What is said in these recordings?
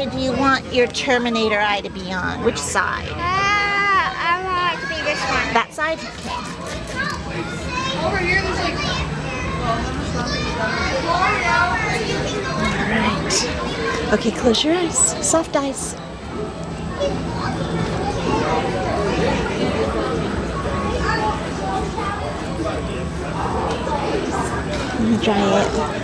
side do you want your Terminator eye to be on? Which side? I want it to be this one. That side? Okay. Over here, there's like. Alright. Okay, close your eyes. Soft eyes. Let me dry it.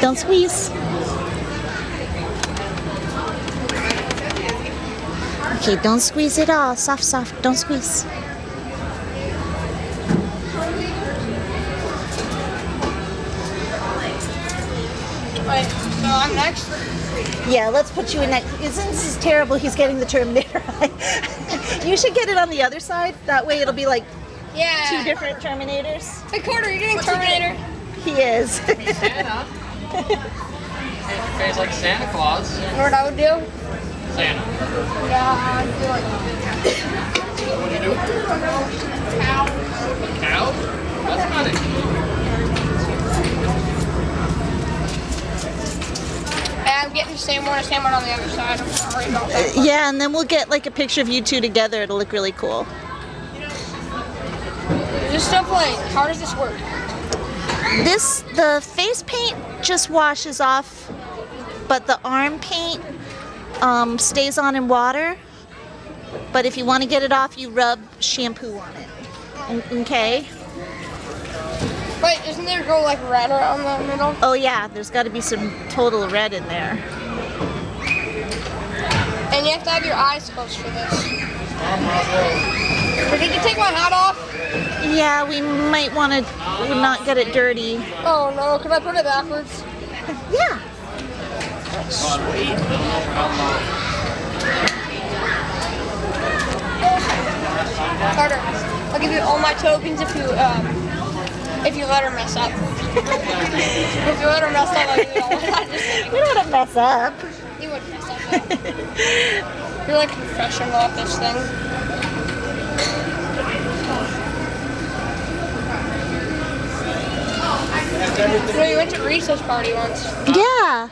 Don't squeeze. Okay, don't squeeze it all. Soft, soft. Don't squeeze. Wait, so I'm next? Yeah, let's put you in next. Isn't this terrible? He's getting the Terminator eye. You should get it on the other side. That way it'll be like two different Terminators. Hey, Carter, you're getting Terminator. He is. Santa. Face like Santa Claus. You know what I would do? Santa. Yeah, I'd do like What do you do? cow. Cow? That's not it. And I'm getting the same one on the other side. I'm sorry about that. Yeah, and then we'll get like a picture of you two together. It'll look really cool. Just stuff like, how does this work? The face paint just washes off, but the arm paint stays on in water. But if you want to get it off, you rub shampoo on it. Okay? Wait, isn't there go like red around the middle? Oh yeah, there's got to be some total red in there. And you have to have your eyes closed for this. So did you take my hat off? Yeah, we might want to not get it dirty. Oh no, can I put it backwards? Yeah. Sweet. Carter, I'll give you all my tokens if you let her mess up. If you let her mess up, I'll give you all that. We don't want to mess up. You wouldn't mess up. Though. You're like a professional at this thing. No, you went to recess party once. Yeah.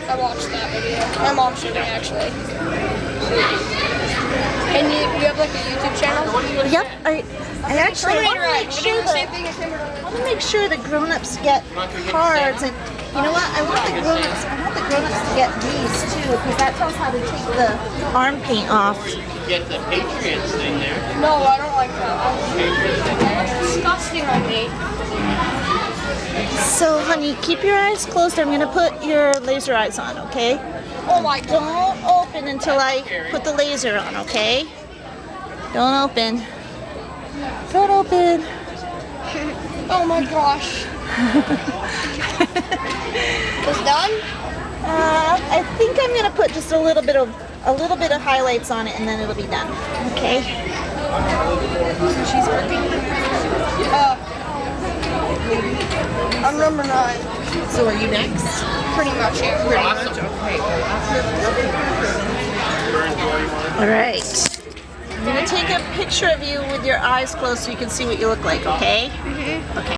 I watched that video. My mom showed me actually. And you have like a YouTube channel? Yep. I actually Terminator Eye. want We're to doing make the sure same thing as him. I want to make sure the grown-ups get cards, and you know what? I want the grown-ups to get these too, because that tells how to take the arm paint off. Or you could get the Patriots thing there. No, I don't like that. Patriots thing there. It's disgusting on me. So, honey, keep your eyes closed. I'm gonna put your laser eyes on, okay? Oh my god. Don't open until I put the laser on, okay? Don't open. Don't open. Oh my gosh. It's done? I think I'm gonna put just a little bit of highlights on it, and then it'll be done. Okay. She's working. I'm number 9. So are you next? Pretty much, yeah. Pretty much, okay. All right. I'm gonna take a picture of you with your eyes closed so you can see what you look like. Okay. Okay.